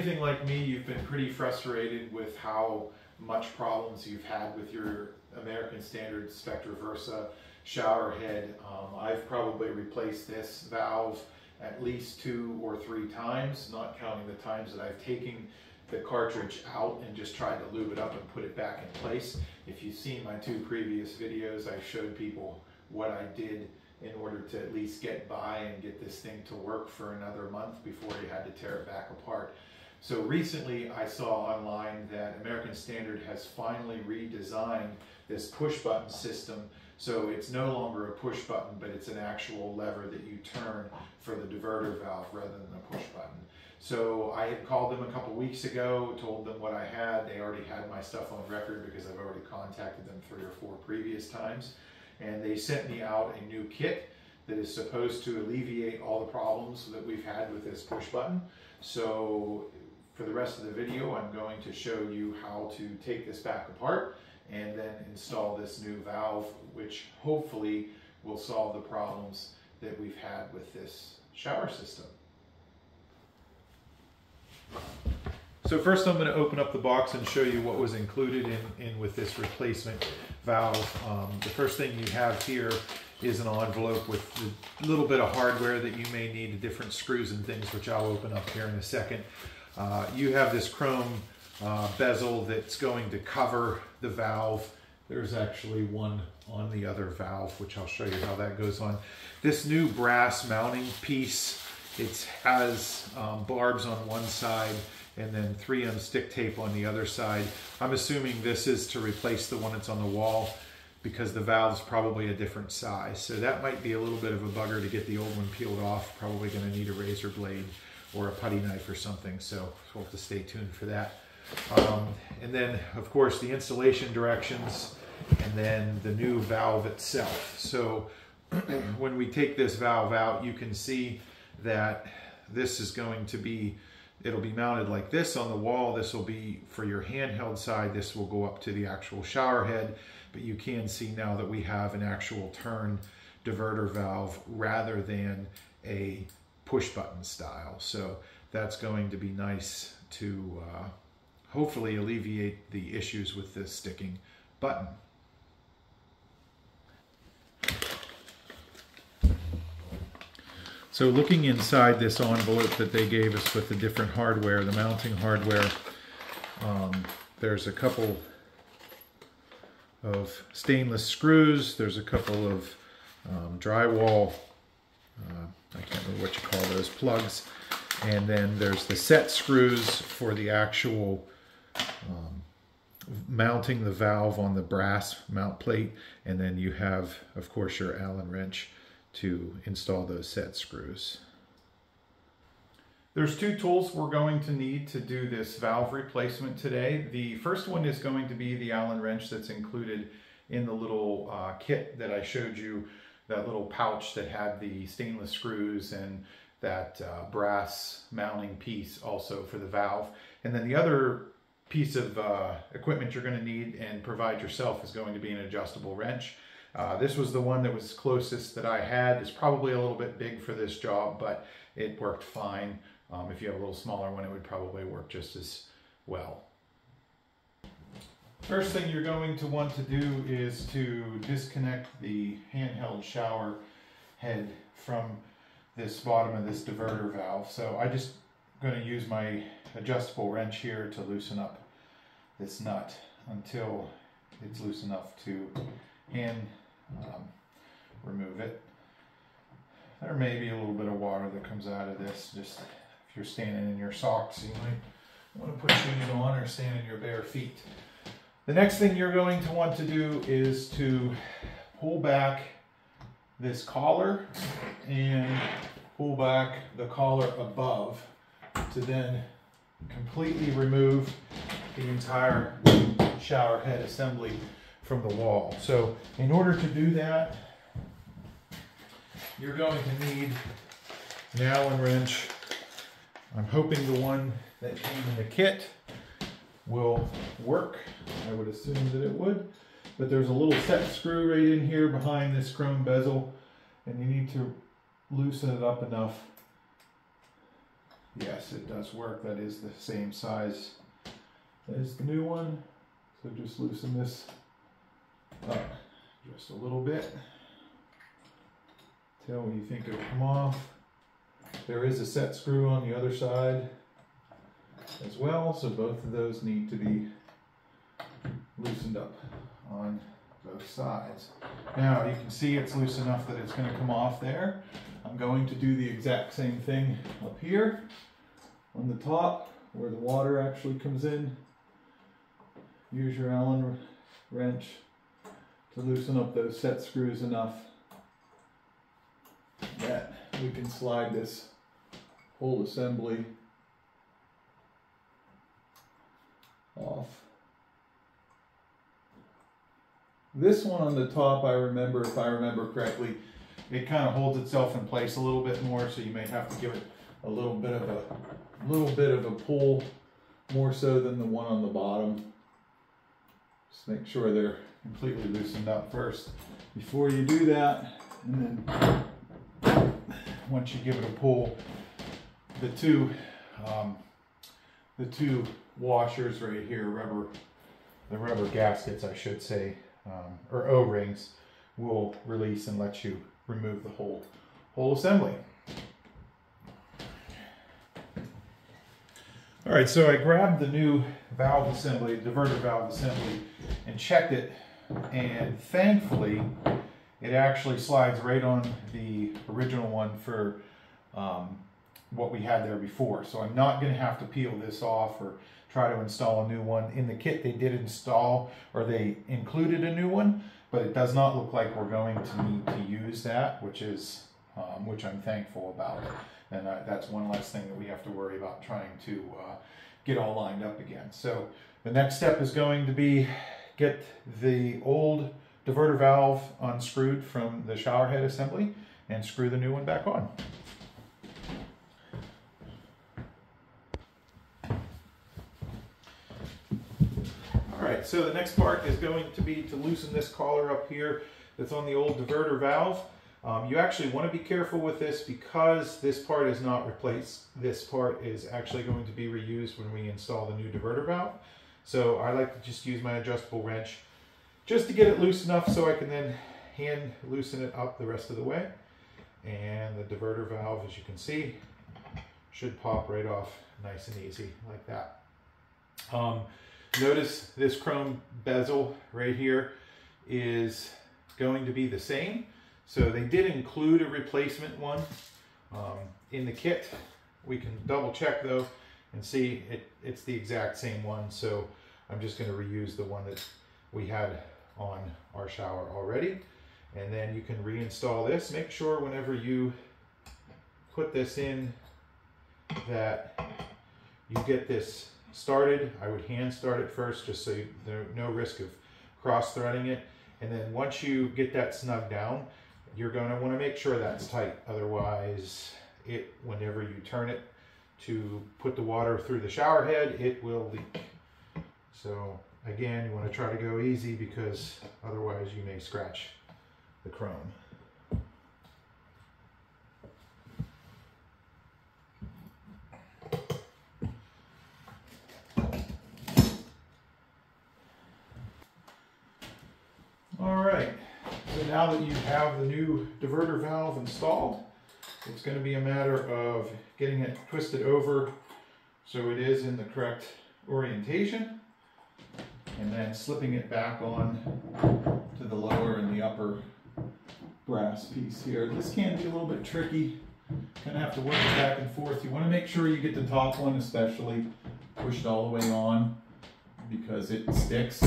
anything like me, you've been pretty frustrated with how much problems you've had with your American Standard Spectra Versa shower head. I've probably replaced this valve at least 2 or 3 times, not counting the times that I've taken the cartridge out and just tried to lube it up and put it back in place. If you've seen my 2 previous videos, I showed people what I did in order to at least get by and get this thing to work for another month before you had to tear it back apart. So recently I saw online that American Standard has finally redesigned this push button system. So it's no longer a push button, but it's an actual lever that you turn for the diverter valve rather than a push button. So I had called them a couple weeks ago, told them what I had. They already had my stuff on record because I've already contacted them 3 or 4 previous times. And they sent me out a new kit that is supposed to alleviate all the problems that we've had with this push button. So for the rest of the video, I'm going to show you how to take this back apart and then install this new valve, which hopefully will solve the problems that we've had with this shower system. So first I'm going to open up the box and show you what was included in with this replacement valve. The first thing you have here is an envelope with a little bit of hardware that you may need, different screws and things, which I'll open up here in a second. You have this chrome bezel that's going to cover the valve. There's actually one on the other valve, which I'll show you how that goes on. This new brass mounting piece, it has barbs on one side and then 3M stick tape on the other side. I'm assuming this is to replace the one that's on the wall because the valve's probably a different size. So that might be a little bit of a bugger to get the old one peeled off. Probably gonna need a razor blade or a putty knife or something. So we'll have to stay tuned for that. And then of course the installation directions and then the new valve itself. So when we take this valve out, you can see that this is going to be, it'll be mounted like this on the wall. This will be for your handheld side. This will go up to the actual shower head, but you can see now that we have an actual turn diverter valve rather than a push button style. So that's going to be nice to hopefully alleviate the issues with this sticking button. So looking inside this envelope that they gave us with the different hardware, the mounting hardware, there's a couple of stainless screws, there's a couple of drywall, I can't remember what you call those, plugs, and then there's the set screws for the actual mounting the valve on the brass mount plate, and then you have, of course, your Allen wrench to install those set screws. There's 2 tools we're going to need to do this valve replacement today. The first one is going to be the Allen wrench that's included in the little kit that I showed you, that little pouch that had the stainless screws and that brass mounting piece also for the valve. And then the other piece of equipment you're going to need and provide yourself is going to be an adjustable wrench. This was the one that was closest that I had. It's probably a little bit big for this job, but it worked fine. If you have a little smaller one, it would probably work just as well. First thing you're going to want to do is to disconnect the handheld shower head from this bottom of this diverter valve. So I just going to use my adjustable wrench here to loosen up this nut until it's loose enough to hand remove it. There may be a little bit of water that comes out of this. Just if you're standing in your socks, you might want to put shoes on or stand in your bare feet. The next thing you're going to want to do is to pull back this collar and pull back the collar above to then completely remove the entire shower head assembly from the wall. So in order to do that, you're going to need an Allen wrench. I'm hoping the one that came in the kit will work. I would assume that it would, but there's a little set screw right in here behind this chrome bezel, and you need to loosen it up enough yes, it does work. That is the same size as the new one. So just loosen this up just a little bit. Tell when you think it'll come off. There is a set screw on the other side as well, so both of those need to be loosened up on both sides. Now you can see it's loose enough that it's going to come off there. I'm going to do the exact same thing up here on the top where the water actually comes in. Use your Allen wrench to loosen up those set screws enough that we can slide this whole assembly off. This one on the top, if I remember correctly, it kind of holds itself in place a little bit more, so you may have to give it a little bit of a pull, more so than the one on the bottom. Just make sure they're completely loosened up first before you do that, and then once you give it a pull, the two washers right here, the rubber gaskets, I should say, or O-rings, will release and let you remove the whole assembly. All right, so I grabbed the new valve assembly, diverter valve assembly, and checked it, and thankfully it actually slides right on the original one for what we had there before. So I'm not going to have to peel this off or try to install a new one. In the kit they did install, or they included a new one, but it does not look like we're going to need to use that, which I'm thankful about. And that's one less thing that we have to worry about trying to get all lined up again. So the next step is going to be get the old diverter valve unscrewed from the shower head assembly and screw the new one back on. Alright, so the next part is going to be to loosen this collar up here that's on the old diverter valve. You actually want to be careful with this because this part is not replaced. This part is actually going to be reused when we install the new diverter valve. So I like to just use my adjustable wrench just to get it loose enough so I can then hand loosen it up the rest of the way. And the diverter valve, as you can see, should pop right off nice and easy like that. Notice this chrome bezel right here is going to be the same. So they did include a replacement one in the kit. We can double check though and see it's the exact same one. So I'm just going to reuse the one that we had on our shower already. And then you can reinstall this. Make sure whenever you put this in that you get this started. I would hand start it first just so there's no risk of cross-threading it. And then once you get that snug down, you're going to want to make sure that's tight. Otherwise, whenever you turn it to put the water through the shower head, it will leak. So again, you want to try to go easy because otherwise you may scratch the chrome. All right, so now that you have the new diverter valve installed, it's going to be a matter of getting it twisted over so it is in the correct orientation, and then slipping it back on to the lower and the upper brass piece here. This can be a little bit tricky. Kind of have to work it back and forth. You want to make sure you get the top one especially pushed all the way on because it sticks.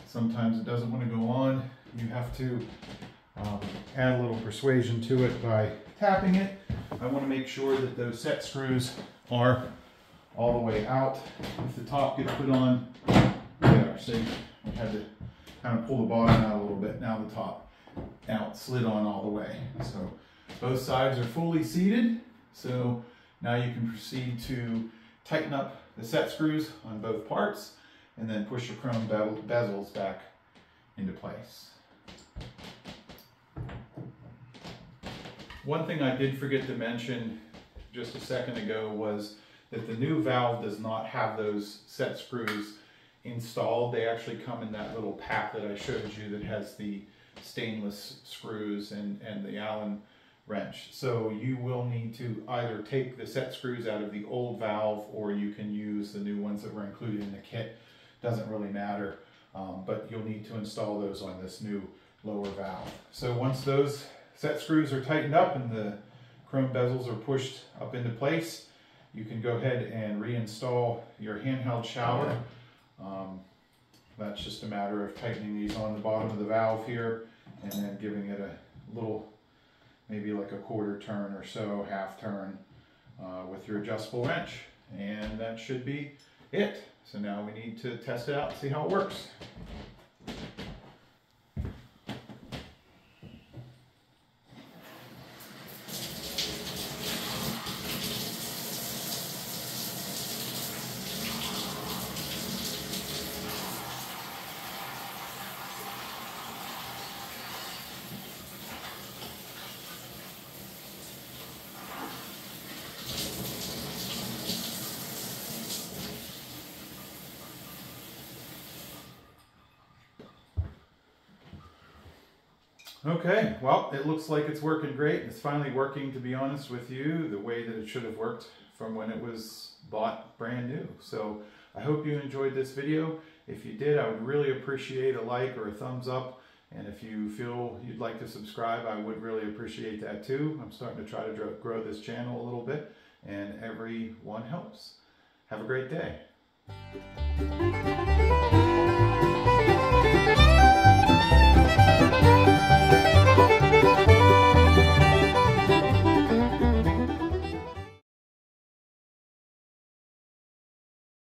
Sometimes it doesn't want to go on. You have to add a little persuasion to it by tapping it. I want to make sure that those set screws are all the way out. If the top gets put on, there, see, I had to kind of pull the bottom out a little bit. Now the top out, slid on all the way. So both sides are fully seated. So now you can proceed to tighten up the set screws on both parts and then push your chrome bezels back into place. One thing I did forget to mention just a second ago was that the new valve does not have those set screws installed. They actually come in that little pack that I showed you that has the stainless screws and the Allen wrench. So you will need to either take the set screws out of the old valve, or you can use the new ones that were included in the kit. Doesn't really matter, but you'll need to install those on this new lower valve. So once those set screws are tightened up and the chrome bezels are pushed up into place, you can go ahead and reinstall your handheld shower. That's just a matter of tightening these on the bottom of the valve here and then giving it a little, maybe like a quarter turn or so, half turn with your adjustable wrench. And that should be it. So now we need to test it out and see how it works. Okay, well, it looks like it's working great. It's finally working, to be honest with you, the way that it should have worked from when it was bought brand new. So I hope you enjoyed this video. If you did, I would really appreciate a like or a thumbs up. And if you feel you'd like to subscribe, I would really appreciate that too. I'm starting to try to grow this channel a little bit, and every one helps. Have a great day.